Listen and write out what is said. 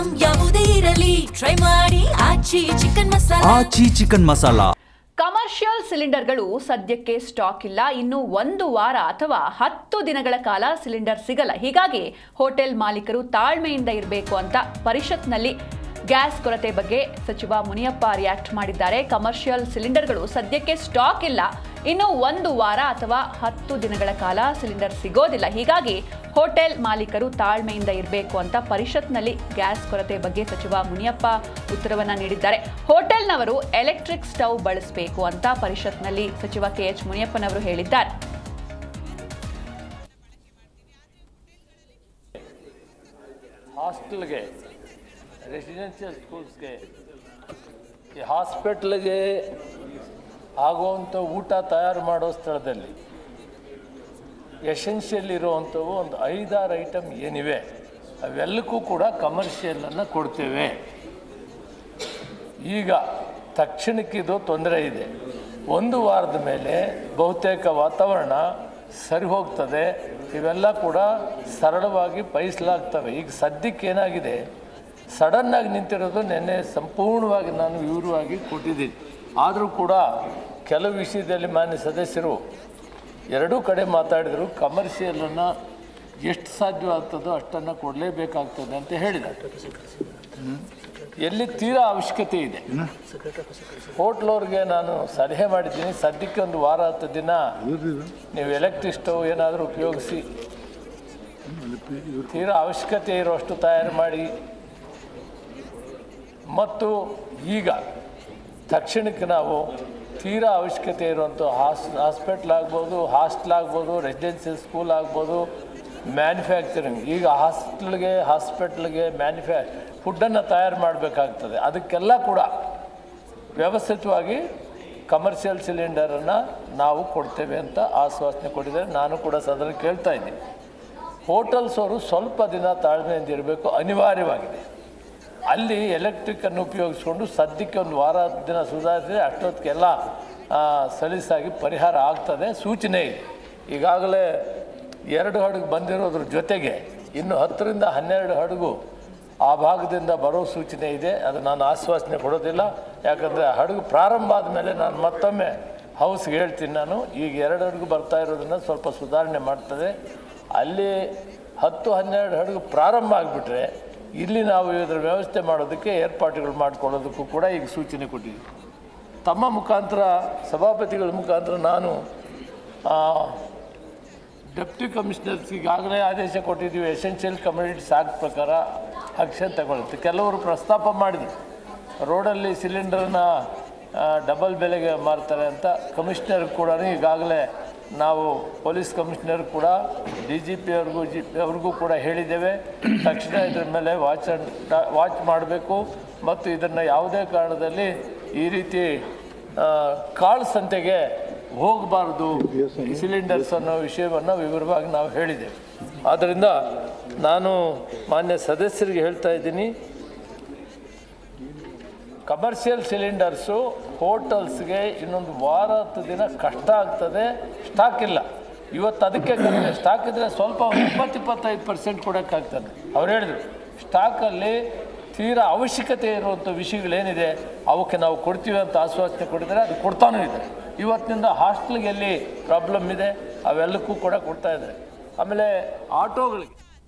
Item ಯಾವುದೇ ಇರಲಿ try ಮಾಡಿ ಆಚಿ ಚಿಕನ್ ಮಸಾಲಾ. ಕಮರ್ಷಿಯಲ್ ಸಿಲಿಂಡರ್ಗಳು ಸದ್ಯಕ್ಕೆ ಸ್ಟಾಕ್ ಇಲ್ಲ. ಇನ್ನು 1 ವಾರ ಅಥವಾ 10 ದಿನಗಳ ಕಾಲ ಸಿಲಿಂಡರ್ ಸಿಗಲ್ಲ. ಹೀಗಾಗಿ ಹೋಟೆಲ್ ಮಾಲೀಕರು ತಾಳ್ಮೆಯಿಂದ ಇರಬೇಕು ಅಂತ ಪರಿಷತ್ನಲ್ಲಿ ಗ್ಯಾಸ್ ಕೊರತೆ ಬಗ್ಗೆ ಸಚಿವ ಮುನಿಯಪ್ಪ ರಿಯಾಕ್ಟ್ ಮಾಡಿದ್ದಾರೆ. ಕಮರ್ಷಿಯಲ್ ಸಿಲಿಂಡರ್ಗಳು ಸದ್ಯಕ್ಕೆ ಸ್ಟಾಕ್ ಇಲ್ಲ. ಇನ್ನು 1 ವಾರ ಅಥವಾ 10 ದಿನಗಳ ಕಾಲ ಸಿಲಿಂಡರ್ ಸಿಗೋದಿಲ್ಲ. ಹೀಗಾಗಿ ಹೋಟೆಲ್ ಮಾಲೀಕರು ತಾಳ್ಮೆಯಿಂದ ಇರಬೇಕು ಅಂತ ಪರಿಷತ್ನಲ್ಲಿ ಗ್ಯಾಸ್ ಕೊರತೆ ಬಗ್ಗೆ ಸಚಿವ ಮುನಿಯಪ್ಪ ಉತ್ತರವನ್ನ ನೀಡಿದ್ದಾರೆ. ಹೋಟೆಲ್ನವರು ಎಲೆಕ್ಟ್ರಿಕ್ ಸ್ಟವ್ ಬಳಸಬೇಕು ಅಂತ ಪರಿಷತ್ನಲ್ಲಿ ಸಚಿವ KH ಮುನಿಯಪ್ಪನವರು ಹೇಳಿದ್ದಾರೆ. ಹಾಸ್ಟೆಲ್ಗೆ, ರೆಸಿಡೆನ್ಷಿಯಲ್ ಸ್ಕೂಲ್ಸ್ಗೆ, ಹಾಸ್ಪಿಟ್ಲ್ಗೆ ಆಗುವಂಥ ಊಟ ತಯಾರು ಮಾಡೋ ಸ್ಥಳದಲ್ಲಿ ಎಸೆನ್ಷಿಯಲ್ ಇರುವಂಥವು ಒಂದು 5-6 ಐಟಮ್ ಏನಿವೆ ಅವೆಲ್ಲಕ್ಕೂ ಕೂಡ ಕಮರ್ಷಿಯಲನ್ನು ಕೊಡ್ತೇವೆ. ಈಗ ತಕ್ಷಣಕ್ಕಿದು ತೊಂದರೆ ಇದೆ. 1 ವಾರದ ಮೇಲೆ ಬಹುತೇಕ ವಾತಾವರಣ ಸರಿ ಹೋಗ್ತದೆ. ಇವೆಲ್ಲ ಕೂಡ ಸರಳವಾಗಿ ಪಯಿಸಲಾಗ್ತವೆ. ಈಗ ಸದ್ಯಕ್ಕೆ ಏನಾಗಿದೆ, ಸಡನ್ನಾಗಿ ನಿಂತಿರೋದು ನೆನ್ನೆ ಸಂಪೂರ್ಣವಾಗಿ ನಾನು ವಿವರವಾಗಿ ಕೊಟ್ಟಿದ್ದೀನಿ. ಆದರೂ ಕೂಡ ಕೆಲವು ವಿಷಯದಲ್ಲಿ ಮಾನ್ಯ ಸದಸ್ಯರು ಎರಡೂ ಕಡೆ ಮಾತಾಡಿದರು. ಕಮರ್ಷಿಯಲನ್ನು ಎಷ್ಟು ಸಾಧ್ಯವಾಗ್ತದೋ ಅಷ್ಟನ್ನು ಕೊಡಲೇಬೇಕಾಗ್ತದೆ ಅಂತ ಹೇಳಿದ್ದಾರೆ. ಎಲ್ಲಿ ತೀರಾ ಅವಶ್ಯಕತೆ ಇದೆ ಹೋಟ್ಲವ್ರಿಗೆ ನಾನು ಸಲಹೆ ಮಾಡಿದ್ದೀನಿ, ಸದ್ಯಕ್ಕೆ 1 ವಾರ 10 ದಿನ ನೀವು ಎಲೆಕ್ಟ್ರಿಕ್ ಸ್ಟವ್ ಏನಾದರೂ ಉಪಯೋಗಿಸಿ ತೀರಾ ಅವಶ್ಯಕತೆ ಇರುವಷ್ಟು ತಯಾರು ಮಾಡಿ. ಮತ್ತು ಈಗ ತಕ್ಷಣಕ್ಕೆ ನಾವು ತೀರಾ ಅವಶ್ಯಕತೆ ಇರುವಂಥ ಹಾಸ್ಪಿಟ್ಲ್ ಆಗ್ಬೋದು, ಹಾಸ್ಟೆಲ್ ಆಗ್ಬೋದು, ರೆಸಿಡೆನ್ಷಿಯಲ್ ಸ್ಕೂಲ್ ಆಗ್ಬೋದು, ಮ್ಯಾನುಫ್ಯಾಕ್ಚರಿಂಗ್. ಈಗ ಹಾಸ್ಪಿಟ್ಲ್ಗೆ ಫುಡ್ಡನ್ನು ತಯಾರು ಮಾಡಬೇಕಾಗ್ತದೆ. ಅದಕ್ಕೆಲ್ಲ ಕೂಡ ವ್ಯವಸ್ಥಿತವಾಗಿ ಕಮರ್ಷಿಯಲ್ ಸಿಲಿಂಡರನ್ನು ನಾವು ಕೊಡ್ತೇವೆ ಅಂತ ಆಶ್ವಾಸನೆ ಕೊಟ್ಟಿದ್ದಾರೆ. ನಾನು ಕೂಡ ಸದನ ಕೇಳ್ತಾ ಇದ್ದೀನಿ. ಹೋಟೆಲ್ಸ್ ಅವರು ಸ್ವಲ್ಪ ದಿನ ತಾಳ್ಮೆಯಿಂದ ಇರಬೇಕು, ಅನಿವಾರ್ಯವಾಗಿದೆ. ಅಲ್ಲಿ ಎಲೆಕ್ಟ್ರಿಕನ್ನು ಉಪಯೋಗಿಸ್ಕೊಂಡು ಸದ್ಯಕ್ಕೆ 1 ವಾರ 10 ದಿನ ಸುಧಾರಿಸಿದರೆ ಅಷ್ಟೊತ್ತಿಗೆಲ್ಲ ಸಲೀಸಾಗಿ ಪರಿಹಾರ ಆಗ್ತದೆ. ಸೂಚನೆ ಇದೆ. ಈಗಾಗಲೇ 2 ಹಡಗು ಬಂದಿರೋದ್ರ ಜೊತೆಗೆ ಇನ್ನು 10ರಿಂದ 12 ಹಡಗು ಆ ಭಾಗದಿಂದ ಬರೋ ಸೂಚನೆ ಇದೆ. ಅದು ನಾನು ಆಶ್ವಾಸನೆ ಕೊಡೋದಿಲ್ಲ, ಯಾಕಂದರೆ ಹಡಗು ಪ್ರಾರಂಭ ಆದಮೇಲೆ ನಾನು ಮತ್ತೊಮ್ಮೆ ಹೌಸ್ಗೆ ಹೇಳ್ತೀನಿ. ನಾನು ಈಗ 2 ಹಡಗು ಬರ್ತಾ ಇರೋದನ್ನು ಸ್ವಲ್ಪ ಸುಧಾರಣೆ ಮಾಡ್ತದೆ. ಅಲ್ಲಿ 10-12 ಹಡಗು ಪ್ರಾರಂಭ ಆಗಿಬಿಟ್ರೆ ಇಲ್ಲಿ ನಾವು ಇದರ ವ್ಯವಸ್ಥೆ ಮಾಡೋದಕ್ಕೆ ಏರ್ಪಾಟುಗಳು ಮಾಡಿಕೊಳ್ಳೋದಕ್ಕೂ ಕೂಡ ಈಗ ಸೂಚನೆ ಕೊಟ್ಟಿದ್ದೀವಿ. ತಮ್ಮ ಮುಖಾಂತರ, ಸಭಾಪತಿಗಳ ಮುಖಾಂತರ ನಾನು ಡೆಪ್ಟಿ ಕಮಿಷನರ್ಸ್ ಈಗಾಗಲೇ ಆದೇಶ ಕೊಟ್ಟಿದ್ದೀವಿ. ಎಸೆನ್ಷಿಯಲ್ ಕಮ್ಯುನಿಟೀಸ್ ಆಕ್ಟ್ ಪ್ರಕಾರ ಆಕ್ಷನ್ ತಗೊಳ್ಳುತ್ತೆ. ಕೆಲವರು ಪ್ರಸ್ತಾಪ ಮಾಡಿದರು, ರೋಡಲ್ಲಿ ಸಿಲಿಂಡರ್ನ ಡಬಲ್ ಬೆಲೆಗೆ ಮಾರ್ತಾರೆ ಅಂತ. ಕಮಿಷನರ್ ಕೂಡ ಈಗಾಗಲೇ ನಾವು ಪೊಲೀಸ್ ಕಮಿಷನರ್ ಕೂಡ DGP ಅವ್ರಿಗೂ ಕೂಡ ಹೇಳಿದ್ದೇವೆ. ತಕ್ಷಣ ಇದರ ಮೇಲೆ ವಾಚ್ ಮಾಡಬೇಕು ಮತ್ತು ಇದನ್ನು ಯಾವುದೇ ಕಾರಣದಲ್ಲಿ ಈ ರೀತಿ ಕಾಳು ಸಂತೆಗೆ ಹೋಗಬಾರ್ದು ಸಿಲಿಂಡರ್ಸ್ ಅನ್ನೋ ವಿಷಯವನ್ನು ವಿವರವಾಗಿ ನಾವು ಹೇಳಿದ್ದೇವೆ. ಆದ್ದರಿಂದ ನಾನು ಮಾನ್ಯ ಸದಸ್ಯರಿಗೆ ಹೇಳ್ತಾ ಇದ್ದೀನಿ, ಕಮರ್ಷಿಯಲ್ ಸಿಲಿಂಡರ್ಸು ಹೋಟೆಲ್ಸ್ಗೆ ಇನ್ನೊಂದು 1 ವಾರ 10 ದಿನ ಕಷ್ಟ ಆಗ್ತದೆ. ಸ್ಟಾಕ್ ಇಲ್ಲ. ಇವತ್ತು ಅದಕ್ಕೆ ಸ್ಟಾಕ್ ಇದ್ದರೆ ಸ್ವಲ್ಪ 20-25% ಕೊಡೋಕ್ಕಾಗ್ತದೆ. ಅವ್ರು ಹೇಳಿದರು ಸ್ಟಾಕಲ್ಲಿ ತೀರಾ ಅವಶ್ಯಕತೆ ಇರುವಂಥ ವಿಷಯಗಳೇನಿದೆ ಅವಕ್ಕೆ ನಾವು ಕೊಡ್ತೀವಿ ಅಂತ ಆಶ್ವಾಸನೆ ಕೊಟ್ಟಿದ್ದಾರೆ. ಅದು ಕೊಡ್ತಾನೂ ಇದೆ. ಇವತ್ತಿನಿಂದ ಹಾಸ್ಟೆಲ್ಗೆ ಎಲ್ಲಿ ಪ್ರಾಬ್ಲಮ್ ಇದೆ ಅವೆಲ್ಲಕ್ಕೂ ಕೂಡ ಕೊಡ್ತಾ ಇದ್ದಾರೆ. ಆಮೇಲೆ ಆಟೋಗಳಿಗೆ